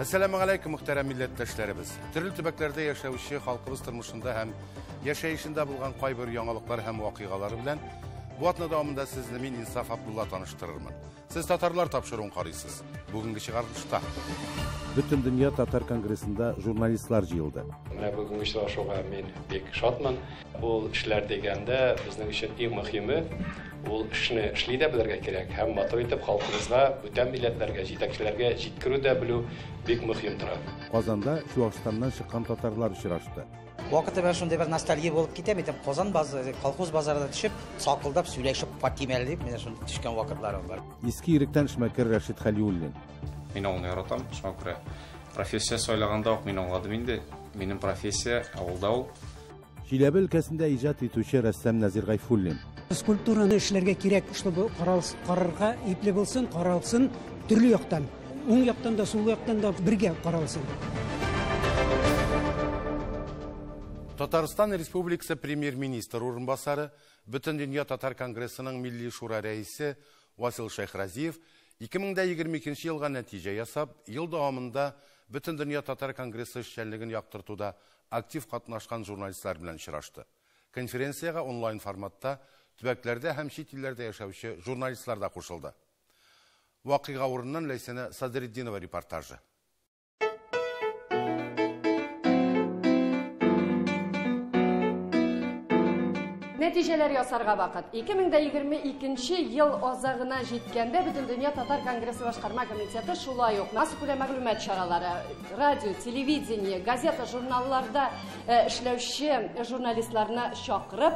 Assalamu alaikum muhterem milletleşlerimiz. Türlü tübeklerde yaşayışı halkımız tırmışında hem yaşayışında bulgan kaybır yanılıklar hem vakıgaları bilen bu atına davamında sizle min İnsaf Abdullah tanıştırırım. Siz Tatarlar tapşırın qarıysız. Bugünkü çıkarılışta. Bütün Dünya Tatar Kongresi'nde jurnalistler jıyıldı. Bugünkü çıkarılışta men bek şatman. Bu işler degende bizning için eng muhimi ул ishni ishlayda bilirga kerak. Ham motor etib xalqimizga, butun millatlarga, yetakchilarga yetkiruvda bilu bek muhim turadi. Qozonda Chuvashtondan chiqqan tatarlar uchrashdi. Vaqtida ben shunday bir nostalgiya bo'lib ketaman. Qozon bozori, kolxoz bozorida tushib, soqildab suylashib patimelib, men shunda tushgan vaqtlarim bor. Eski yirikdan ishmakir Rashid Xaliullin. Men onu yaratam, şuna göre professiya soylaganda ok men anladım indi. Benim professiya avulda ol. Çilebi ülkesinde icat etuvchi ressam Nazir Gayfullin. Skulpturani ishlarga kerak, чтобы qarorga ipli bo'lsin, qaralsin turli yoqdan. O'ng yoqdan da, sol yoqdan da birga qaralsin. Tataristan Respublikası Premier-Ministr orunbasarı, Bütün Dünya Tatar Kongresi'nin Milli Şura reisi Vasil Shaykhraziyev 2022 yılga netice yasap, yıl davamında Bütün Dünya Tatar Kongresi işçiligini yaktırtuda aktif katnaşkan jurnalistler bilen şıraştı. Konferensiyaga online formatta tübeklerde hem şit illerde yaşavışı jurnalistler de koşuldu. Vakıga orundan Leysene Sadriddinova reportajı. Neticeler yasarga vaqt. 2022 yıl ozagına jetkende Bütün Dünya Tatar Kongresi Başkarma Komiteti şulay yok. Mas'ule maglumat şaraları, radyo, televideniye, gazeta, jurnallarda işlevşi jurnalistlarına şaqırıp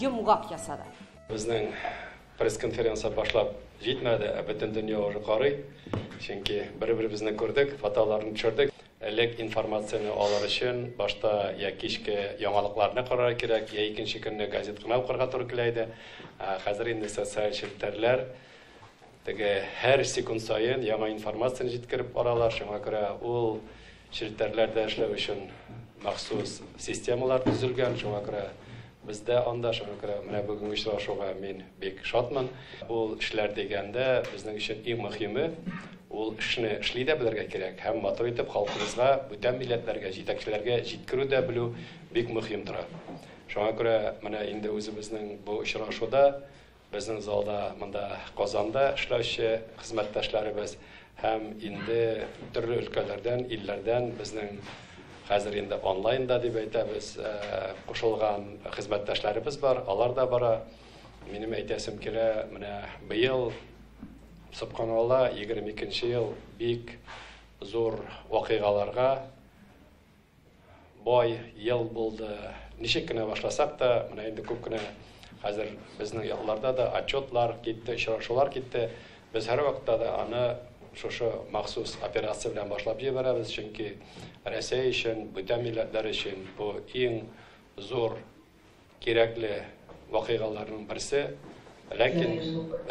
yumgaq yasadı. Bizning press konferensiya başlap jetmedi, Bütün Dünya yuqori. Çünkü bir-birimizni ko'rdik, fotolarni tushirdik. Elek informatsiyani olar için başta ya kechki yangiliklarni qarar kerak, ya ikinci kunni gazetani o'qirga to'g'ri keladi. Hozir endi sotsial shelterlar her sekund sayin yangi informatsiyani yetkazib boralar. Shunga ko'ra u shelterlarda ishlash uchun maxsus sistemalar tuzilgan. Shunga ko'ra bizde anda shunga ko'ra mana bugungi uchrashuvga men bek shodman. Bu ishlar deganda bizning uchun eng muhimi ул ishni ishlayda bilirga kerak. Ham motor etib xalqimizga, butun millatlarga, yetakchilarga yetkiruvda bilu bek muhim turadi. Shunga ko'ra mana endi o'zimizning bu uchrashuvda bizning zalda menda Qozonda ishlovchi xizmatdoshlarimiz ham endi turli o'lkalardan, illardan bizning hozir endi onlaynda deb aytamiz, qo'shilgan xizmatdoshlarimiz bor. Ular da bora. Mening aytasim kerak, mana bu yil Subhanallah 22 yıl bek zor vakıgalarga boy yıl buldu. Nişekine başlasak da, mana endi ko'pgina hozir bizning yıllarda da отчетlar ketdi, uchrashuvlar ketdi. Biz her vaqtda da ana şu maxsus operatsiya bilan boshlab beramiz, chunki Rossiya uchun, butun millatlar uchun bu eng zo'r kerakli vakıgalarning birisi.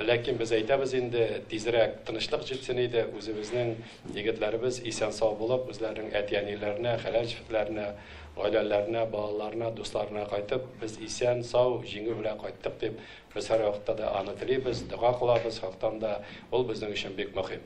Lakin biz aytamiz endi tezroq tinchlik jetsin edi, o'zimizning yigitlarimiz eson sog' bo'lib, o'zlarining aytganlarini, halal-shiflarini, oilalarına, balalarına, do'stlarına qaytib, biz eson sog' yengil bilan qaytdik deb biz har vaqtda da aniqlaymiz, duo qilamiz. Xalqdan da ol bizning uchun bek muhim.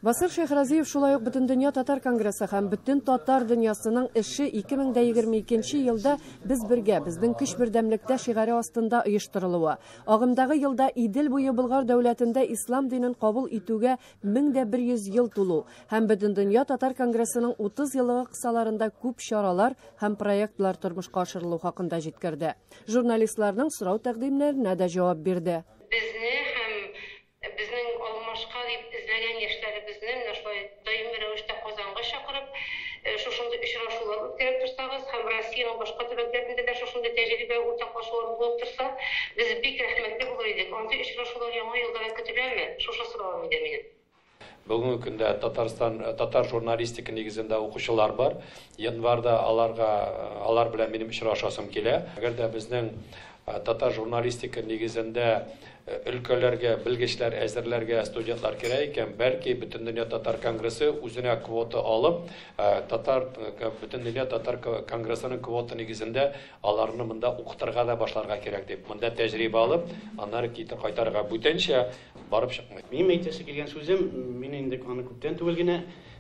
Vasil Shaykhraziyev şulay uq Bütün Dünya Tatar Kongresi hem bütün Tatar dünyasının işi 2022 yılda biz birge, bizning kuch birdamlikda shiğari ostında uyushtirilуы. Agımdağı yılda İdil boyu Bulgar devletinde İslam dinin qabul etüge 1100 yıl tulu. Hem Bütün Dünya Tatar Kongresining 30 yıllığı kısalarında ko'p şaralar hem proyektlar turmushga oshirilуы haqında jetkirdi. Jurnalistlarning so'rov taqdimlarına da javob berdi. Bizning olmashqa deb izlagan yoshlarimizni doimiy ravishda Qozonga chaqirib, shunday uchrashuvlar o'tkazib tursangiz, ham Rossiyaning boshqa tubaklarida da shunday tajriba o'rtoqlashuv bo'lib tursa, biz bek rahmatli bo'lar edik. Onday uchrashuvlar yangi yilda kutiladimi? Shusha so'ravim edi men. Bugungi kunda Tatar jurnalistika negizida o'quvchilar bor. Yanvarda alar bilan mening uchrashishim kelar. Agarda bizning Tatar jurnalistika negizida ülkelerge, bilgiçler, ezerlerge, studentlar kerak ekan, belki Bütün Dünya Tatar Kongresi o'zine kvota alıp, Bütün Dünya Tatar Kongresining kvota negizinde alarını mında o'qitirga da boshlarga kerak deb, mında tajriba alıp, anları qaytarga butencha borib chiqmaydi. Mening aytasi kelgan so'zim, men endi qoni ko'pdan tug'ilgina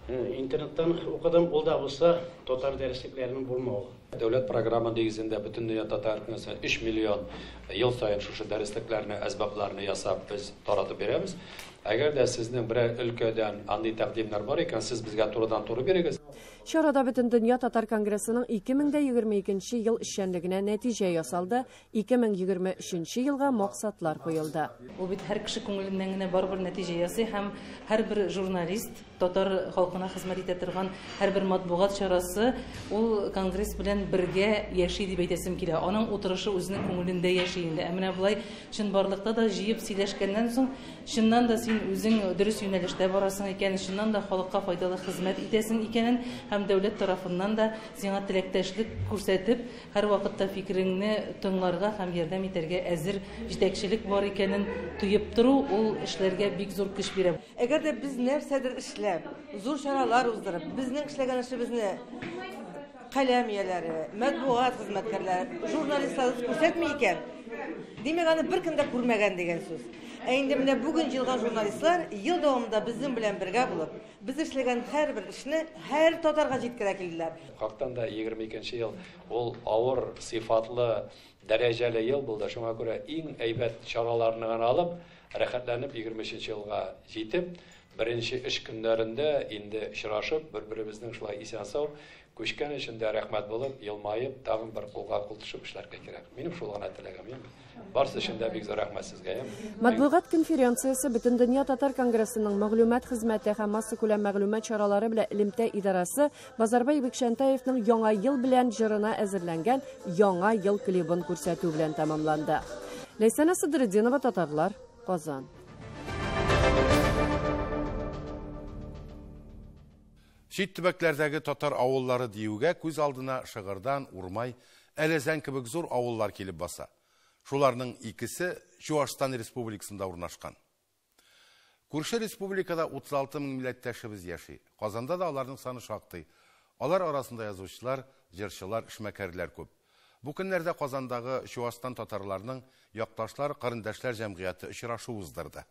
Интернеттен оқыдым, ол да болса татар дәреслекләренең булмауы. Дәүләт программа нигезендә бөтен дөнья татар телен 3 миллион ел сайын шушы дәреслекләрне, әсбапларны ясап без таратып бирәбез. Әгәр дә сезнең бер өлкәдән андый тәкъдимнәр бар икән, сез безгә турыдан-туры бирегез. Чарада Бөтен дөнья татар конгрессының 2022 ел эшчәнлегенә нәтиҗә ясалды, 2023 елга максатлар куелды. Ул бит һәр кеше күңеленнән генә барбер нәтиҗә ясый һәм һәрбер журналист, татар халкына хезмәт итә торган һәрбер матбугат чарасы ул конгресс белән бергә яши дип әйтәсем килә. Аның утырышы үзенең күңелендә яши инде. Ә менә булай чынбарлыкта да җыеп сөйләшкәннән соң, чыннан да син үзең дөрес юнәлештә барасың икән, чыннан да халыкка файдалы хезмәт итәсең икәнен һәм дәүләт тарафыннан да сиңа теләктәшлек күрсәтеп, һәр вакытта фикереңне тыңларга һәм ярдәм итәргә әзер җитәкчелек бар икәнен тоеп тору, ул эшләргә бик зур көч бирә. Әгәр дә без нәрсәдер эшләп, зур чаралар уздырып, безнең эшләгән эшебезне каләм ияләре, матбугат хезмәткәрләре, журналистлар күрсәтми икән, димәк аны беркем дә күрмәгән дигән сүз. Ә инде менә бүген җыелган журналистлар ел дәвамында безнең белән бергә булып, без эшләгән һәрбер эшне һәр татарга җиткерә килделәр. Хактан да 22нче ел ул авыр, сыйфатлы, дәрәҗәле ел булды. Шуңа күрә иң әйбәт чараларны гына алып, рәхәтләнеп 23нче елга җитеп, беренче эш көннәрендә инде очрашып, бер-беребезнең шулай исән-сау күчкән өчен дә рәхмәт булып, елмаеп, тагын бер кулга кул төшеп эшләргә кирәк. Минем шул гына теләгем. Барсы өчен дә бик зур рәхмәт сезгә. Матбугат конференциясе Бөтен дөнья татар конгрессының мәгълүмат хезмәте һәм масса күләм мәгълүмат чаралары белән элемтә идарасы Базарбай Бекшәнтәевнең яңа ел белән җырына әзерләнгән яңа ел клибын күрсәтү белән тәмамланды. Ләйсәнә Сыдырдинова, Татарлар, Казан. Чит төбәкләрдәге татар авыллары диюгә күз алдына Шыгырдан, Урмай, Әләзән кебек зур авыллар килеп баса. Шуларның икесе Чуашстан Республикасында урнашкан. Күрше республикада 36 мең милләттәшебез яши. Казанда да аларның саны шактый. Алар арасында язучылар, җырчылар, эшмәкәрләр күп. Бу көннәрдә Казандагы Чуашстан татарларының якташлар, кырындашлар җәмгыяте очрашу уздырды.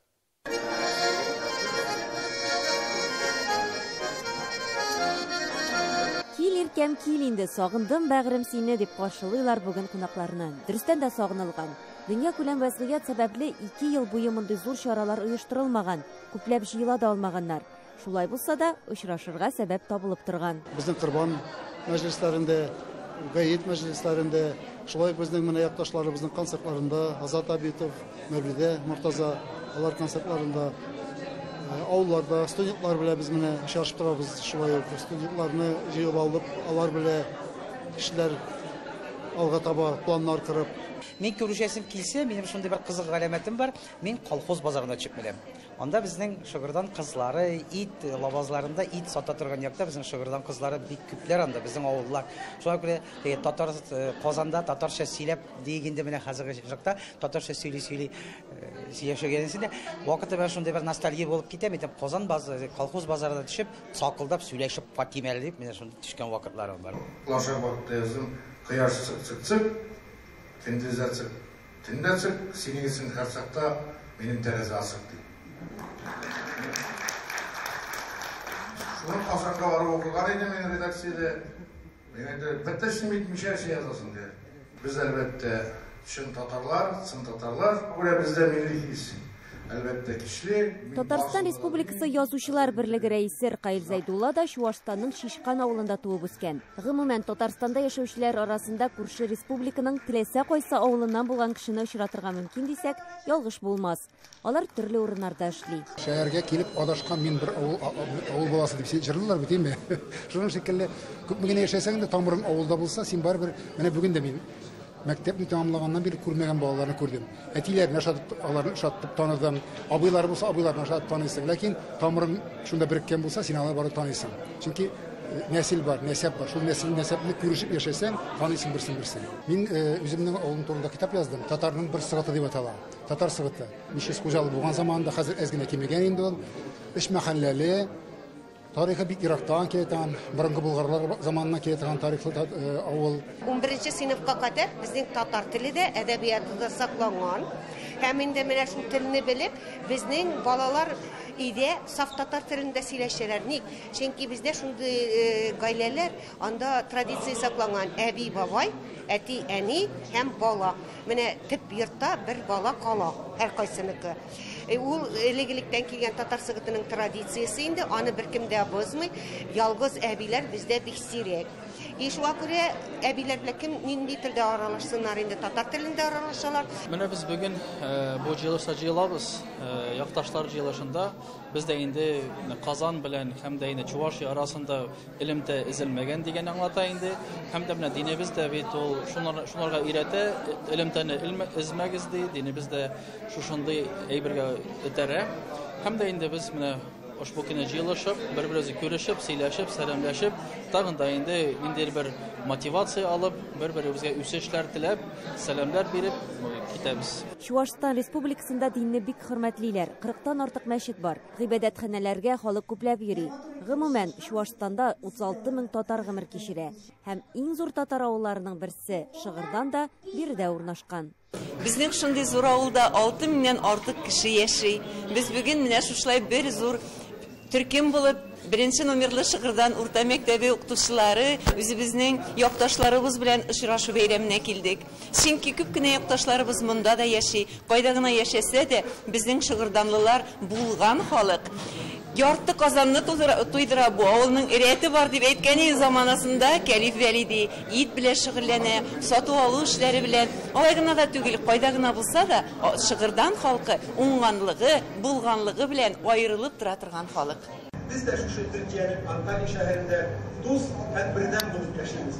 Кем кил инде, сагындым бәгърем сине дип каршылыйлар бүген кунакларны. Дөрестән дә сагынылган. Дөнья күләм вазгыять сәбәпле 2 ел буе мондый зур чаралар оештырылмаган, күпләп җыела да алмаганнар. Шулай булса да, очрашырга сәбәп табылып торган. Безнең Корбан мәҗлесләрендә, Гаит мәҗлесләрендә, шулай безнең менә якташларыбызның концертларында, Азат Абитов, Мәвлидә Муртаза, алар концертларында, авылларда студентлар белән без менә чарышып торабыз. Шулай ук студентларны җыеп алып, алар белән эшләр алга таба планнар корып. Мин күрешәсем килсә, минем шундый бер кызык галәмәтем бар. Мин колхоз базарына чыгып беләм. Анда безнең Шыгырдан кызлары, ит лабазларында ит сата торган якта безнең Шыгырдан кызлары бик күпләр анда безнең авыллар. Шуңа күрә татар Казанда татарча сөйләп дигәндә менә хәзерге чакта татарча сөйли яшәгәнсендә вакыты белән шундый бер ностальгия булып китә. Мин Казан базары, колхоз базарына төшеп, сакылдап сөйләшеп Фатимәле дип менә шундый төшкән вакытларым бар. Лаша вакытта язым, кыяш цык-цык, тендезацык, тендацык, синегесен харсакта менин тәрәзә асык ди. Шуның Казанга барып оқыган идем мен редакциядә. Мен әйтте, беттешин битмичә язасың ди. Без әлбәттә чын татарлар, сын татарлар, бүре бездә милли хис. Әлбәттә кишле. Татарстан Республикасы язучылар берлеге рәисе Ркаил Зайдулла да Чуашстанның Шишкан авылында туып үскән. Гомумән Татарстанда яшәүчеләр арасында күрше республиканың теләсә кайсы авылыннан булган кешене очратырга мөмкин дисәк, ялгыш булмас. Алар төрле урыннарда эшли. Шәһәргә килеп адашкан мин бер авыл баласы дип җырлыйлар бит инде. Шуның шикелле күпме генә яшәсәң дә тамырың авылда булса, син барыбер менә бүген дә мин мәктәпне тәмамлаганнан бери күрмәгән балаларны күрдем. Әтиләрне аларны шатып таныдым. Абыйлар булса, абыйларны шатып таныйсың. Ләкин тамырың шунда береккән булса, син аларны барып таныйсың. Чөнки нәсел бар, нәсәп бар. Шул нәсәпне күрешеп яшәсәң, таныйсың берсен. Мин үземнең авылым турында китап яздым. Татарның бер сыгыты дип атала. Татар сыгыты. Мишес хуҗалык булган заманда хәзер әз генә кимегән инде ул. 3 мәхәлләле Тарихы бик ерактан килгән, борынгы булгарлар заманына килгән тарихлы авыл. 11 сыйныфка кадәр безнең татар теле дә, әдәбияты да сакланган. Һәм инде менә шул телне белеп, безнең балалар өйдә саф татар телендә сөйләшәләр. Ник? Чөнки бездә шундый гаиләләр, анда традиция сакланган. Әби, бабай, әти, әни һәм бала. Менә төп йортта бер бала кала, һәр кайсыныкы. Ул элек-электән килгән татар сыгытының традициясе инде, аны беркем дә бозмый. Ялгыз әбиләр бездә бик сирәк. Шуңа күрә әбиләр белән кем нинди телдә аралашсыннар инде, татар телендә аралашалар. Менә без бүген бу җыелышта җыелабыз. Якташлар җыелышында бездә инде Казан белән һәм дә инде Чувашия арасында илемдә эзелмәгән дигән аңлата инде. Һәм дә менә динебез дә бит ул шунларга өйрәтә, илемдәне эзмәгез ди, динебез дә шушындый әйбергә этәрә. Һәм дә инде без менә ошбу көне җыелышып, бер-беребезне күрешеп, сөйләшеп, сәламләшеп, тагын да инде ниндидер бер мотивация алып, бер-беребезгә үсешләр теләп, сәламләр биреп китәбез. Чувашстан Республикасында динне бик хөрмәтлиләр. 40-тан артык мәчет бар. Гыйбадәтханәләргә халык күпләп йөри. Гомумән, Чувашстанда 36 мең татар гомер кичерә. Һәм иң зур татар авылларының берсе Шыгырдан да биредә урнашкан. Безнең шундый зур авылда 6 меңнән артык кеше яши. Без бүген менә шушлай бер зур төркем булып, 1-нче номерлы Шыгырдан урта мәктәбе укытучылары үзебезнең якташларыбыз белән очрашу бәйрәменә килдек. Чөнки күп кенә якташларыбыз монда да яши, кайда гына яшәсә дә, безнең шыгырданлылар булган халык. Ярты Казанны туйдыра бу авылның рәте бар дип әйткәне заманасында Кәлиф Вәлиди ит белән шөгыльләнә, сату алу эшләре белән. Алай гына да түгел, кайда гына булса да, Шыгырдан халкы уңганлыгы, булганлыгы белән аерылып тора торган халык. Biz de şu Türkiye'nin Antalya şehrinde dost tedbirinden bulup yaşayız.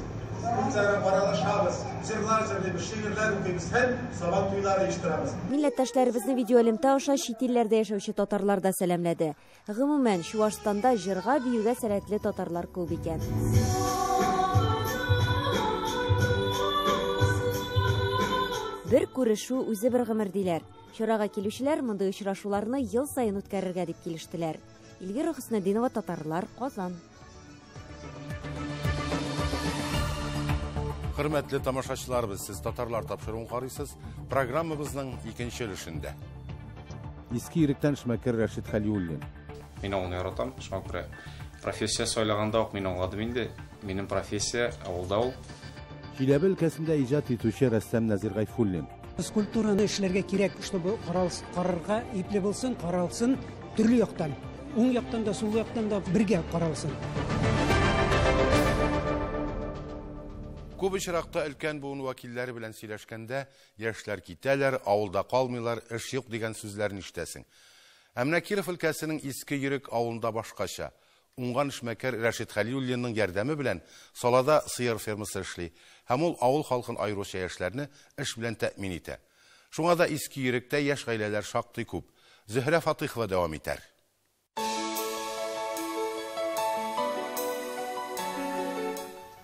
Bizlere baralaşabız, zırlarca bir şiirler okuyuz, hem sabah tuyları iştiramız. Милләттәшләребезне видеоэлемтә аша чит илләрдә яшәүче татарлар да сәламләде. Гомумән, Чувашстанда җырга биюгә сәләтле татарлар күп икән. Бер күрешү үзе бер гомер диләр. Чарага килүчеләр мондай очрашуларны ел сайын үткәрергә дип килештеләр. Илгир Хөснетдинова, татарлар, Казан. Хөрмәтле тамашачыларыбыз, сез татарлар тапшыруын карыйсыз. Программабызның икенче өлешендә. Иске иректән эшмәкәр Рәшит Хәлиуллин. Мин аны яратам, шуңа күрә профессия сайлаганда ук мин аңладым инде. Минем профессия авылда ул. Чиләбе өлкәсендә иҗат итүче рәссам Назир Гайфуллин. Скульптураны эшләргә кирәк, чтобы карарга ипле булсын, каралсын төрле яктан. Уң яктан да, сул яктан да бергә каралсын. Күп очракта өлкән буын вәкилләре белән сөйләшкәндә, яшьләр китәләр, авылда калмыйлар, эш юк дигән сүзләрне ишетәсең. Әмма Киров өлкәсенең Иске Йөрек авылында башкача. Уңган эшмәкәр Рәшит Хәлиуллинның ярдәме белән салада сыер фермасы эшли, һәм ул авыл халкын айрыуча яшьләрне эш белән тәэмин итә. Шуңа да Иске Йөректә яшь гаиләләр шактый күп. Зөһрә Фатыйхова дәвам итәр.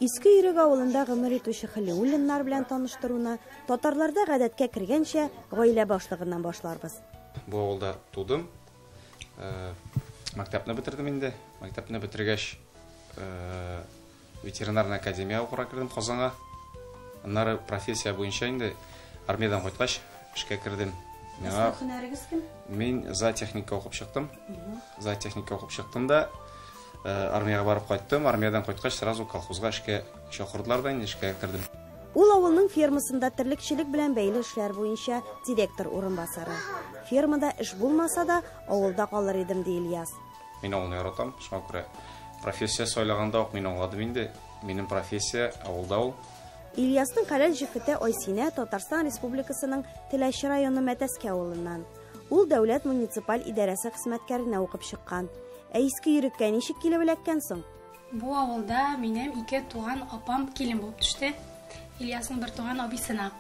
Иске Йөрек авылында гомер итүче Хәлиуллиннар белән таныштыруны татарларда гадәткә кергәнчә гаилә башлыгыннан башларбыз. Бу авылда тудым. Мәктәпне бетердем инде. Мәктәпне бетергәч, ветеринарная академия укырга кирдем Казанга. Аннары профессия буенча инде армиядан кайткач эшкә кирдем. Миңа һөнәрегез кем? Мин зоотехника укып чыктым. Зоотехника укып чыктым да армияга барып кайттым. Армиядан кайткач сразу колхозга эшкә чакырдылар да инде эшкә кирдем. Ул авылның фермасында терлекчелек белән бәйле эшләр буенча директор урынбасары. Фермада эш булмаса да, авылда калыр идем ди Ильяс. Мин авылны яратам, шуңа күрә профессия сайлаганда ук мин аңладым инде. Минем профессия авылда ул. Ильясның хәләл җифете Айсинә Татарстан Республикасының Теләче районы Мәтәскә авылыннан. Ул дәүләт муниципаль идарәсе хезмәткәренә укып чыккан. Иске Йөреккә ничек килеп эләккән соң? Бу авылда минем ике туган апам килен булып төште. Ильясның бер туган абысына.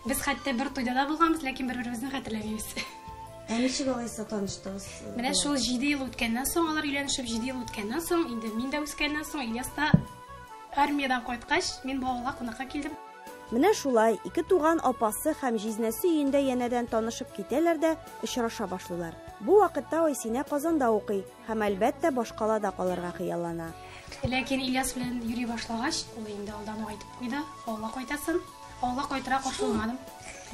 Без хәтта бер туйда да булганбыз, ләкин бер-беребезне хәтерләмибез. Ничек алайса таныштыгыз? Менә шул 7 ел үткәннән соң, алар өйләнешеп 7 ел үткәннән соң, инде мин дә үскәннән соң, Ильяс та армиядан кайткач, мин бу авылга кунакка килдем. Менә шулай ике туган апасы һәм җизнәсе өендә янәдән танышып китәләр дә очраша башлыйлар. Бу вакытта Айсинә Казанда укый һәм әлбәттә башкалада калырга хыяллана. Ләкин Ильяс белән йөри башлагач, ул инде алдан әйтеп куйды, авылга кайтасын. Авылга кайтырга кушылмадым.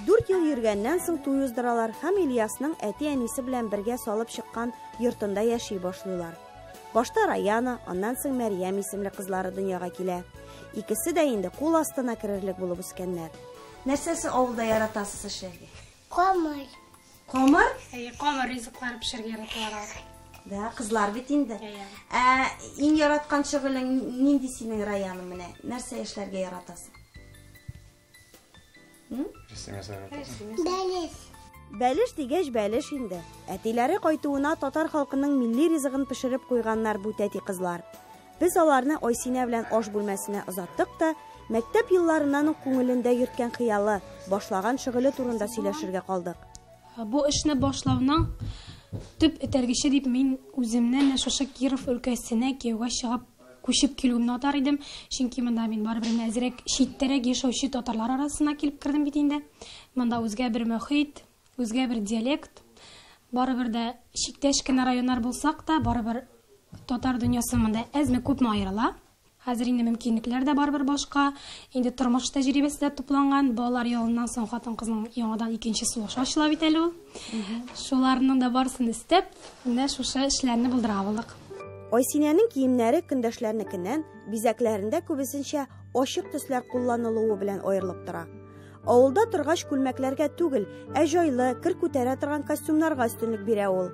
4 ел йөргәннән соң туй уздыралар һәм Ильясның әти-әнисе белән бергә салып чыккан йортында яши башлыйлар. Башта Раяна, аннан соң Мәрьям исемле кызлары дөньяга килә. Икесе дә инде кул астына керерлек булып үскәннәр. Нәрсәсе авылда яратасыз эшләргә? Камыр. Камыр? Камыр ризыклар пешергә яраталар. Да, кызлар бит инде. Иң яраткан шөгылең нинди синең, Раяна, менә? Нәрсә эшләргә яратасың? Бәлеш. Бәлеш дигәч бәлеш инде. Әтиләре кайтуына татар халкының милли ризыгын пешереп куйганнар бу тәти кызлар. Без аларны Айсинә белән аш бүлмәсенә озаттык та, мәктәп елларыннан күңелендә йөрткән хыялы, башлаган шөгыле турында сөйләшергә калдык. Бу эшне башлауның төп этәргече дип мин үземнән шушы Киров өлкәсенә кияүгә чыгып күчеп килүемне атар идем. Чөнки монда мин барыбер нәзерәк читтәрәк яшәүче татарлар арасына килеп кердем бит инде. Монда үзгә бер мөхит, үзгә бер диалект, барыбер дә чиктәш кенә районнар булсак та, барыбер татар дөньясы монда әзме күпме аерыла. Хәзер инде мөмкинлекләр дә барыбер башка. Инде тормыш тәҗрибәсе дә тупланган. Балалар ялыннан соң хатын-кызның яңадан икенче сулыш ачыла бит әле ул. Шуларның да барысын истеп, менә шушы эшләрне булдыра булдык. Айсинәнең киемнәре көндәшләрнекеннән, бизәкләрендә күбесенчә ачык төсләр кулланылуы белән аерылып тора. Авылда торгач күлмәкләргә түгел, җайлы, кер күтәрә торган костюмнарга өстенлек бирә ул.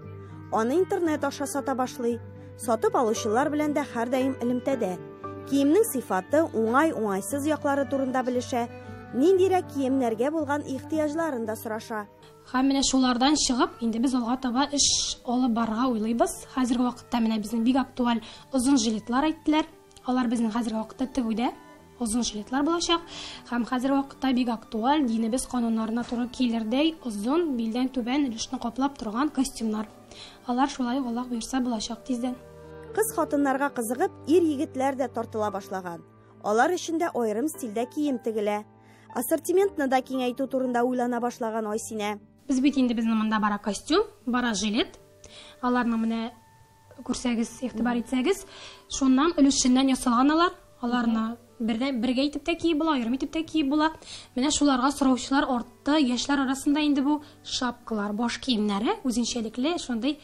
Аны интернет аша сата башлый. Сатып алучылар белән дә һәрдаим элемтәдә. Киемнең сыйфаты, уңай-уңайсыз яклары турында белешә, ниндирәк киемнәргә булган ихтыяҗларын да сораша. Һәм менә шулардан чыгып, инде без алга таба эш алып барырга уйлыйбыз. Хәзерге вакытта менә безнең бик актуаль озын жилетлар әйттеләр. Алар безнең хәзерге вакытта тегүдә озын жилетлар булачак. Һәм хәзерге вакытта бик актуаль, динебез кануннарына туры килердәй озын, билдән түбән өлешне каплап торган костюмнар. Алар шулай Аллаһ буйрса булачак тиздән. Кыз хатыннарга кызыгып, ир-егетләр дә тартыла башлаган. Алар өчендә аерым стильдә кием тегелә. Ассортиментны да киңәйтү турында уйлана башлаган Айсинә. Без бит инде безнең монда бара костюм, бара жилет. Аларны менә күрсәгез, игътибар итсәгез, шуннан өлешеннән ясалган алар. Аларны бергә итеп тә киеп була, аерым итеп тә киеп була. Менә шуларга сораучылар артты. Яшьләр арасында инде бу шапкалар, баш киемнәре, үзенчәлекле, шундый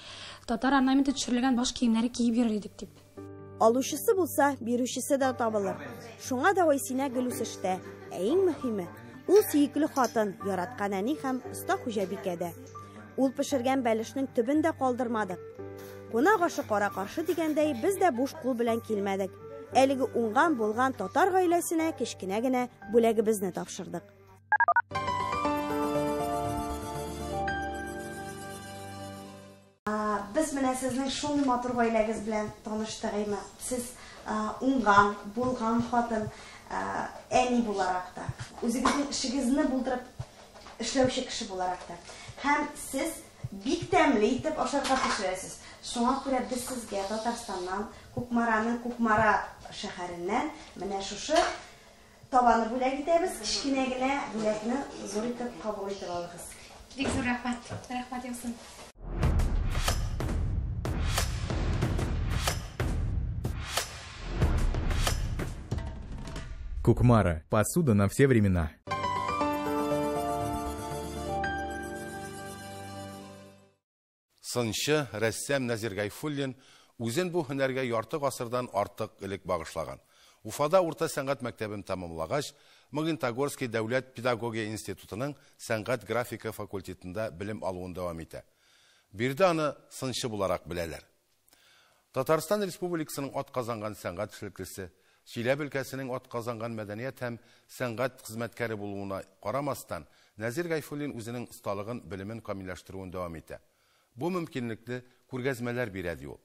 татар орнаменты төшерелгән баш киемнәре киеп йөрер идек дип. Алучысы булса, бирүчесе дә табылыр. Шуңа да Айсинә гел үсештә. Иң мөһиме, ул сөекле хатын, яраткан әни һәм оста хуҗабикә дә. Ул пешергән бәлешнең төбен дә калдырмадык. Кунак ашы кара каршы дигәндәй, без дә буш кул белән килмәдек. Әлеге уңган булган татар гаиләсенә кечкенә генә бүләгебезне тапшырдык. Без менә сезнең шундый матур гаиләгез белән таныштык әйме. Сез уңган, булган хатын, әни буларак та, үзегезнең эшегезне булдырып эшләүче кеше буларак та. Һәм сез бик тәмле итеп ашарга пешерәсез. Шуңа күрә без сезгә Татарстаннан, Кукмараның Кукмара шәһәреннән менә шушы табаны бүләк итәбез. Кечкенә генә бүләкне зур итеп кабул итеп алыгыз. Бик зур рәхмәт. Рәхмәт ясын. Кукмара. Посуда на все времена. Сынчы рәссам Назир Гайфуллин үзен бу һөнәргә ярты гасырдан артык элек багышлаган. Уфада урта сәнгать мәктәбен тәмамлагач, Магнитогорский дәүләт педагогия институтының сәнгать графика факультетында белем алуын дәвам итә. Бирдә аны сынчы буларак беләләр. Татарстан Республикасының атказанган сәнгать эшлеклесе, Чиләбе өлкәсенең атказанган мәдәният һәм сәнгать хезмәткәре булуына карамастан, Назир Гайфуллин үзенең осталыгын, белемен камиллаштыруын дәвам итә. Бу мөмкинлекне күргәзмәләр бирә ди ул.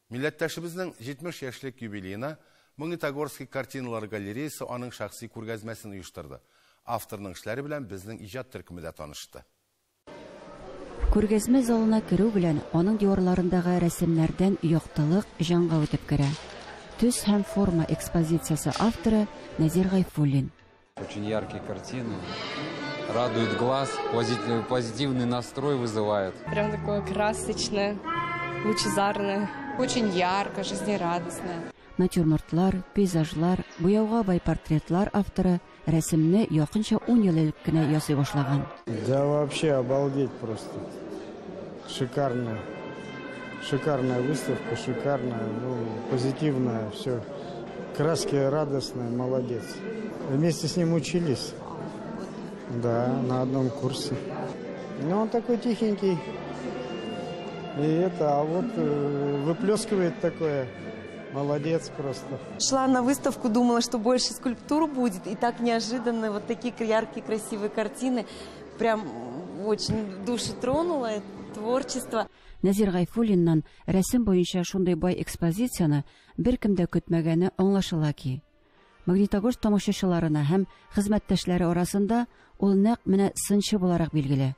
Милләттәшебезнең 70 яшьлек юбилеена Магнитогорский картиналар галереясы аның шәхси күргәзмәсен оештырды. Авторның эшләре белән безнең иҗат төркеме дә танышты. Күргәзмә залына керү белән аның диварларындагы рәсемнәрдән яктылык җанга үтеп керә. Төс һәм форма экспозициясе авторы Назир Гайфуллин. Очень яркие картины, радует глаз, позитивный настрой вызывает. Прям такое красочное, лучезарное, очень ярко, жизнерадостное. Натюрмортлар, пейзажлар, буяуга бай портретлар авторы рәсемне якынча 10 ел элек кенә ясый башлаган. Да вообще обалдеть просто. Шикарная. Шикарная выставка, шикарная, позитивная, все. Краски радостные, молодец. Вместе с ним учились. Да, на одном курсе. Ну, он такой тихенький. А вот выплескивает такое. Молодец просто. Шла на выставку, думала, что больше скульптур будет. И так неожиданно вот такие яркие, красивые картины. Прям очень душу тронуло творчество. Назир Гайфуллиннан рәсем буенча шундай бай экспозицияны беркем дә көтмәгәне аңлашыла ки. Магнитогорск тамашачыларына һәм хезмәттәшләре арасында ул нәкъ менә сынчы буларак билгеле.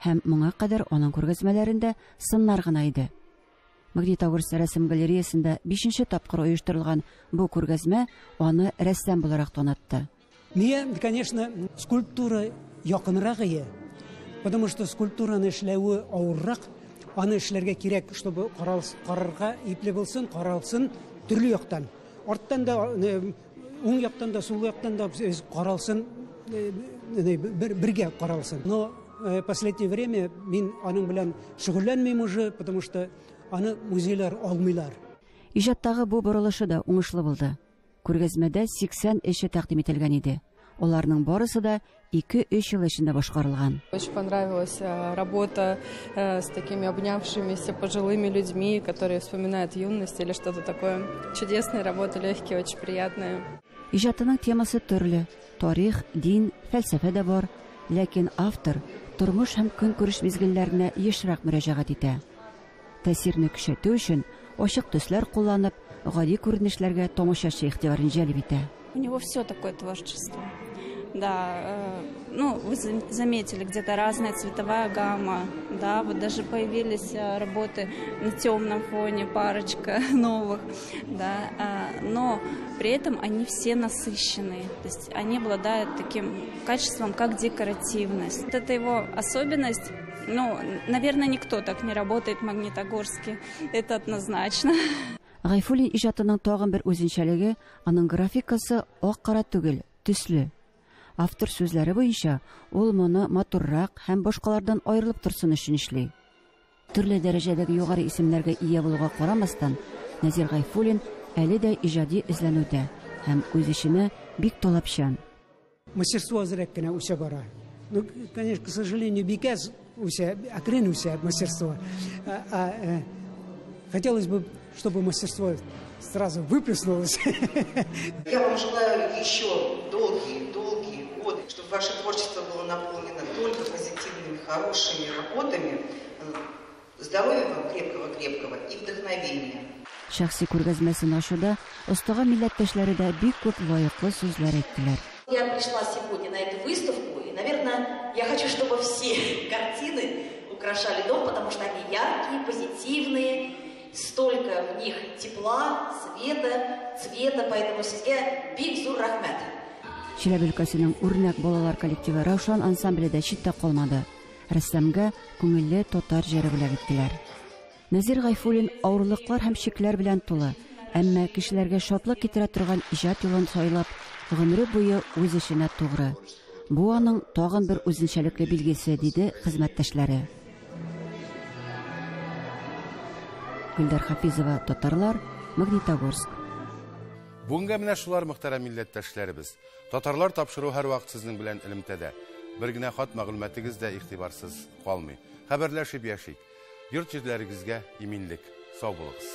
Һәм моңа кадәр аның күргәзмәләрендә сыннар гына иде. Магнитогорск рәсем галереясында 5-нче тапкыр оештырылган бу күргәзмә аны рәссам буларак танытты. Мне, конечно, скульптура якынрак ие. Потому что скульптураны эшләүе авыррак. Аны эшләргә кирәк, чтобы карарга ипле булсын, каралсын төрле яктан. Арттан да, уң яктан да, сул яктан да каралсын, бергә каралсын. Но последнее время мин аның белән шөгыльләнмим уже, потому что аны музейлар алмыйлар. Иҗаттагы бу борылышы да уңышлы булды. Күргәзмәдә 80 эше тәкъдим ителгән иде. Оларның барысы да 2-3 ел эчендә башкарылган. Очень понравилась работа с такими обнявшимися пожилыми людьми, которые вспоминают юность или что-то такое. Чудесная работа, легкие, очень приятные. Иҗатының темасы төрле. Тарих, дин, фәлсәфә дә бар. Ләкин автор тормыш һәм көнкүреш мизгелләренә ешрак мөрәҗәгать итә. Тәсирне көчәтү өчен ачык төсләр кулланып, гади күренешләргә тамашачы игътибарын җәлеп итә. У него все такое творчество. Да, вы заметили, где-то разная цветовая гамма, да, вот даже появились работы на темном фоне, парочка новых, да, но при этом они все насыщенные, то есть они обладают таким качеством, как декоративность. Вот это его особенность, наверное, никто так не работает в Магнитогорске, это однозначно. Гайфуллин иҗатының тагын бер үзенчәлеге аның графикасы ак-кара түгел, төсле. Автор сүзләре буенча, ул моны матуррак һәм башкалардан аерылып торсын өчен эшли. Төрле дәрәҗәдәге югары исемнәргә ия булуга карамастан, Назир Гайфуллин әле дә иҗади эзләнүдә һәм үз эшенә бик талапчан. Мастерство азрак кенә үсә бара. Конечно, к сожалению, бик аз үсә, акрын үсә мастерство. Хотелось бы, чтобы мастерство сразу выплеснулось. Я вам желаю еще долгие годы, чтобы ваше творчество было наполнено только позитивными, хорошими работами. Здоровья вам крепкого и вдохновения. Шәхси күргәзмәсен ачуда остага милләттәшләре дә бик күп лаеклы сүзләр әйттеләр. Я пришла сегодня на эту выставку, и, наверное, я хочу, чтобы все картины украшали дом, потому что они яркие, позитивные, столько в них тепла, цвета, поэтому сезгә бик зур рәхмәт. Чиләбе өлкәсенең үрнәк балалар коллективы Раушан ансамбле дә читтә калмады. Рәссамга күңелле татар җыры белән иттеләр. Назир Гайфуллин авырлыклар һәм шикләр белән тулы, әмма кешеләргә шатлык китерә торган иҗат юлын сайлап, гомере буе үз эшенә тугры. Бу аның тагын бер үзенчәлекле билгесе, диде хезмәттәшләре. Гөлдар Хафизова, Татарлар, Магнитогорск. Бүгенге менә шулар мөхтәрәм милләттәшләребез. Татарлар тапшыру һәрвакыт сезнең белән элемтәдә. Бер генә хат мәгълүматыгыз да игътибарсыз калмый. Хәбәрләшеп яшик. Йорт җирләрегезгә иминлек, сау булыгыз.